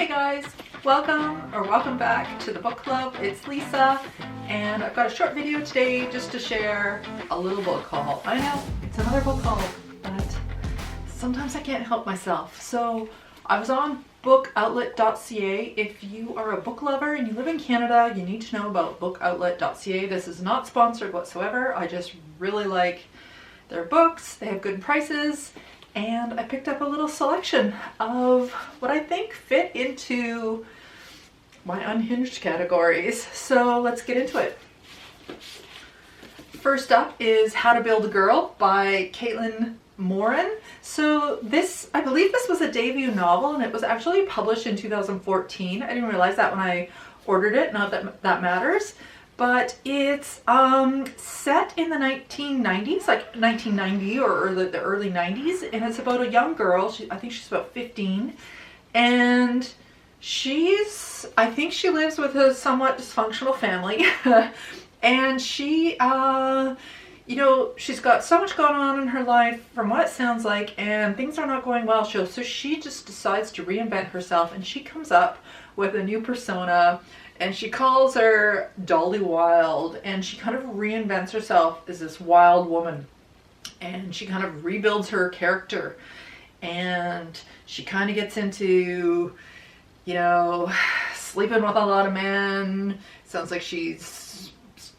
Hey guys, welcome back to the book club. It's Lisa, and I've got a short video today just to share a little book haul. I know it's another book haul, but sometimes I can't help myself. So I was on bookoutlet.ca. If you are a book lover and you live in Canada, you need to know about bookoutlet.ca. This is not sponsored whatsoever. I just really like their books. They have good prices. And I picked up a little selection of what I think fit into my unhinged categories. So let's get into it. First up is How to Build a Girl by Caitlin Moran. So this, I believe this was a debut novel, and it was actually published in 2014. I didn't realize that when I ordered it, not that that matters. But it's set in the 1990s, like 1990 or the early 90s, and it's about a young girl. I think she's about 15, and I think she lives with a somewhat dysfunctional family, and she, she's got so much going on in her life, from what it sounds like, and things are not going well. So she just decides to reinvent herself, and she comes up with a new persona. And she calls her Dolly Wild, and she kind of reinvents herself as this wild woman. And she kind of rebuilds her character. And she kind of gets into, sleeping with a lot of men. Sounds like she's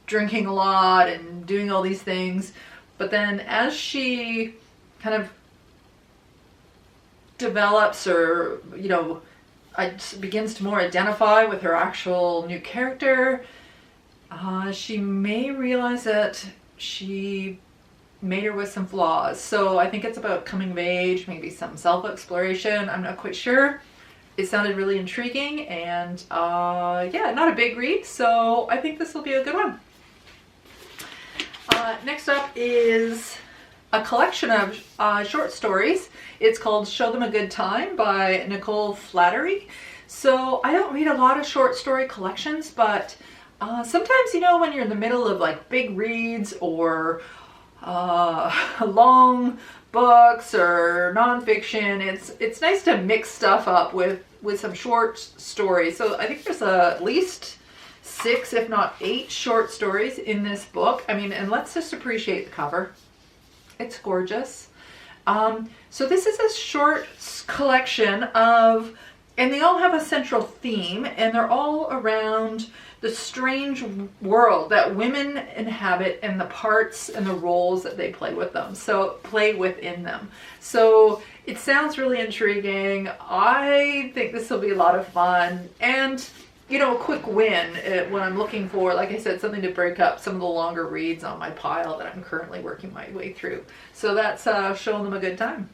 drinking a lot and doing all these things. But then as she kind of develops or, begins to more identify with her actual new character, she may realize that she made her with some flaws. So I think it's about coming of age, maybe some self-exploration. I'm not quite sure. It sounded really intriguing, and not a big read, so I think this will be a good one. Next up is a collection of short stories. It's called Show Them a Good Time by Nicole Flattery. So I don't read a lot of short story collections, but sometimes, when you're in the middle of like big reads or long books or nonfiction, it's nice to mix stuff up with some short stories. So I think there's at least 6, if not 8 short stories in this book. And let's just appreciate the cover. It's gorgeous. So this is a short collection of, and they all have a central theme, and they're all around the strange world that women inhabit and the parts and the roles that they play within them. So it sounds really intriguing. I think this will be a lot of fun, and a quick win when I'm looking for, like I said, something to break up some of the longer reads on my pile that I'm currently working my way through. So that's Showing Them a Good Time.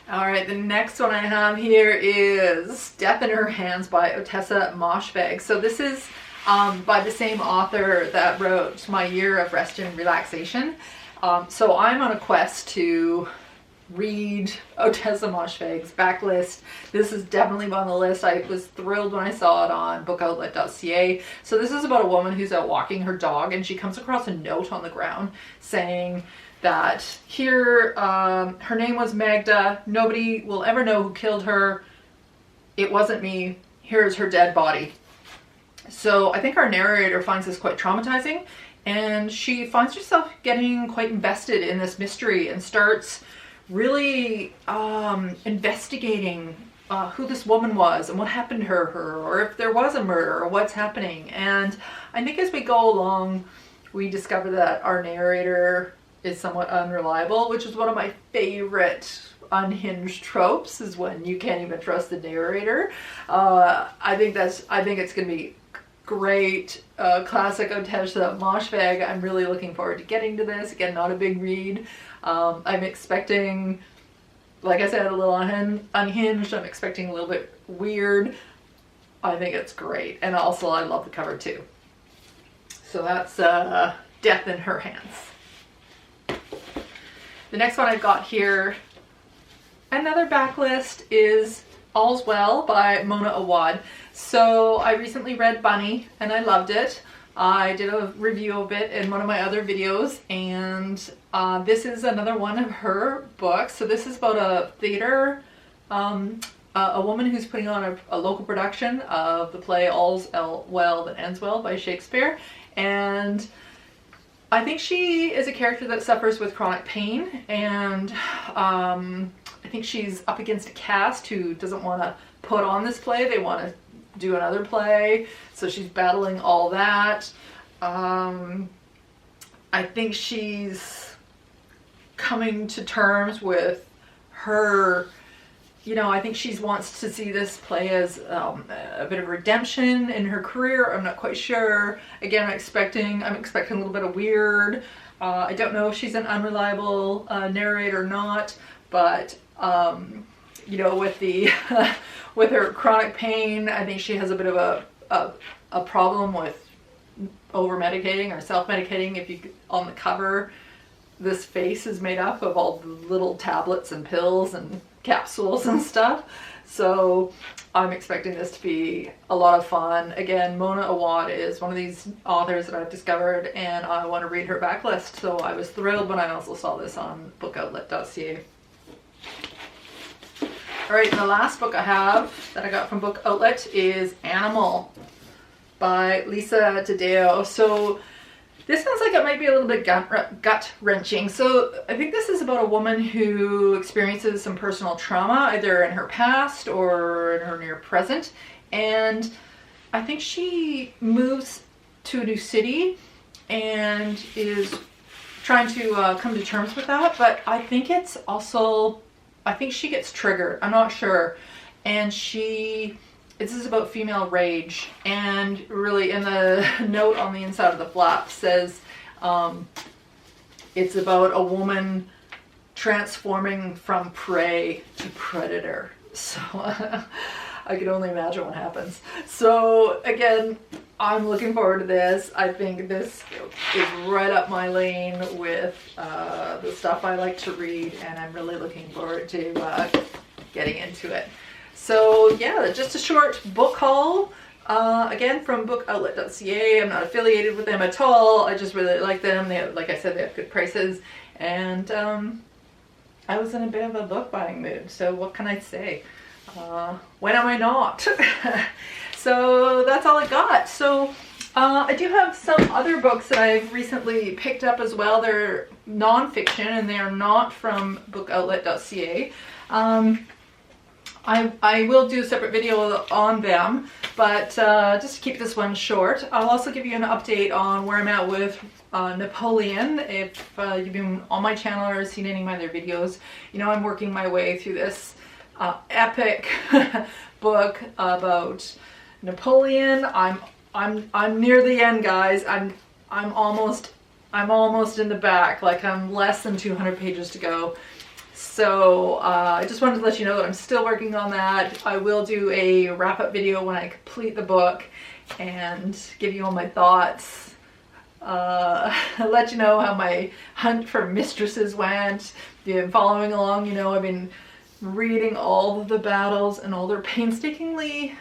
All right, the next one I have here is Death in Her Hands by Otessa Moshfegh. So this is by the same author that wrote My Year of Rest and Relaxation. So I'm on a quest to read Otessa Moshfegh's backlist. This is definitely on the list. I was thrilled when I saw it on bookoutlet.ca. So this is about a woman who's out walking her dog, and she comes across a note on the ground saying that her name was Magda. Nobody will ever know who killed her. It wasn't me. Here's her dead body. So I think our narrator finds this quite traumatizing, and she finds herself getting quite invested in this mystery and starts really investigating who this woman was and what happened to her, or if there was a murder, or what's happening. And I think as we go along, we discover that our narrator is somewhat unreliable, which is one of my favorite unhinged tropes, is when you can't even trust the narrator. I think it's going to be great. Classic Otessa Moshfegh. I'm really looking forward to getting to this. Again, not a big read. I'm expecting, like I said, a little unhinged. I'm expecting a little bit weird. I think it's great. And also I love the cover too. So that's Death in Her Hands. The next one I've got here, another backlist, is All's Well by Mona Awad. So I recently read Bunny and I loved it. I did a review of it in one of my other videos, and this is another one of her books. So this is about a theater a woman who's putting on a local production of the play All's Well That Ends Well by Shakespeare. And I think she is a character that suffers with chronic pain, and I think she's up against a cast who doesn't want to put on this play. They want to do another play, so she's battling all that. I think she's coming to terms with her, you know, I think she wants to see this play as a bit of redemption in her career. I'm not quite sure. Again, I'm expecting a little bit of weird. I don't know if she's an unreliable narrator or not, but you know, with the with her chronic pain, I think she has a bit of a problem with over medicating or self-medicating. If you on the cover, this face is made up of all the little tablets and pills and capsules and stuff. So I'm expecting this to be a lot of fun. Again, Mona Awad is one of these authors that I've discovered, and I want to read her backlist. So I was thrilled when I also saw this on bookoutlet.ca. All right, and the last book I have that I got from Book Outlet is Animal by Lisa Tadeo. So this sounds like it might be a little bit gut-wrenching. So I think this is about a woman who experiences some personal trauma, either in her past or in her near present. And I think she moves to a new city and is trying to come to terms with that. But I think it's also, I think she gets triggered. I'm not sure. And this is about female rage, and really in the note on the inside of the flap says it's about a woman transforming from prey to predator. So I can only imagine what happens. So again, I'm looking forward to this. I think this is right up my lane with the stuff I like to read, and I'm really looking forward to getting into it. So yeah, just a short book haul, again from bookoutlet.ca. I'm not affiliated with them at all. I just really like them. They have, like I said, they have good prices, and I was in a bit of a book buying mood. So what can I say? When am I not? So that's all I got. So I do have some other books that I've recently picked up as well. They're nonfiction and they are not from bookoutlet.ca. I will do a separate video on them, but just to keep this one short, I'll also give you an update on where I'm at with Napoleon. If you've been on my channel or seen any of my other videos, you know I'm working my way through this epic book about Napoleon. I'm near the end, guys. I'm almost in the back. Like, I'm less than 200 pages to go. So I just wanted to let you know that I'm still working on that. I will do a wrap-up video when I complete the book and give you all my thoughts. Let you know how my hunt for mistresses went. If you've been following along, you know I've been reading all of the battles and all their painstakingly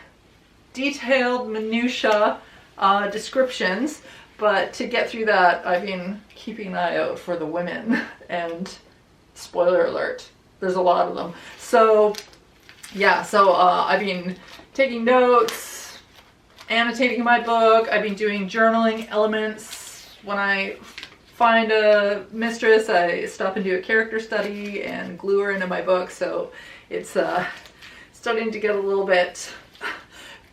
detailed minutia descriptions. But to get through that, I've been keeping an eye out for the women, and spoiler alert, there's a lot of them. So yeah, so I've been taking notes, annotating my book. I've been doing journaling elements. When I find a mistress, I stop and do a character study and glue her into my book. So it's starting to get a little bit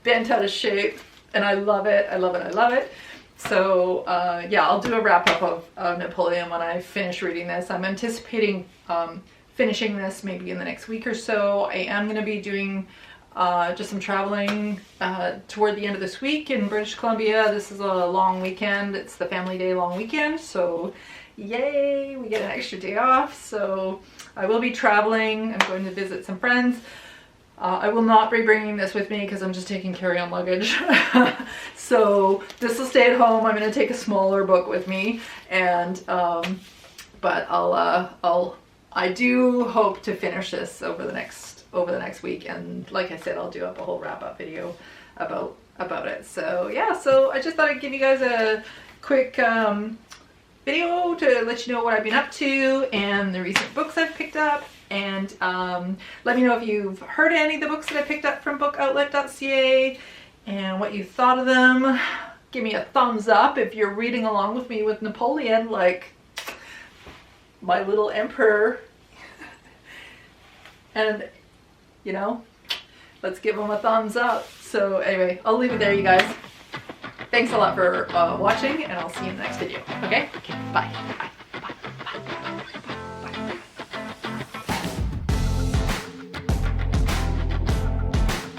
bent out of shape, and I love it. I love it. I love it. So yeah, I'll do a wrap-up of Napoleon when I finish reading this. I'm anticipating finishing this maybe in the next week or so. I am going to be doing just some traveling toward the end of this week in British Columbia. This is a long weekend. It's the family day long weekend, so yay, we get an extra day off. So I will be traveling. I'm going to visit some friends. I will not be bringing this with me because I'm just taking carry-on luggage. So this will stay at home. I'm going to take a smaller book with me, and but I do hope to finish this over the next week, and like I said, I'll do up a whole wrap-up video about it. So yeah, so I just thought I'd give you guys a quick video to let you know what I've been up to and the recent books I've picked up. And let me know if you've heard any of the books that I picked up from bookoutlet.ca and what you thought of them. Give me a thumbs up if you're reading along with me with Napoleon, like my little emperor. And, you know, let's give him a thumbs up. So anyway, I'll leave it there, you guys. Thanks a lot for watching, and I'll see you in the next video. Okay? Okay, bye. Bye.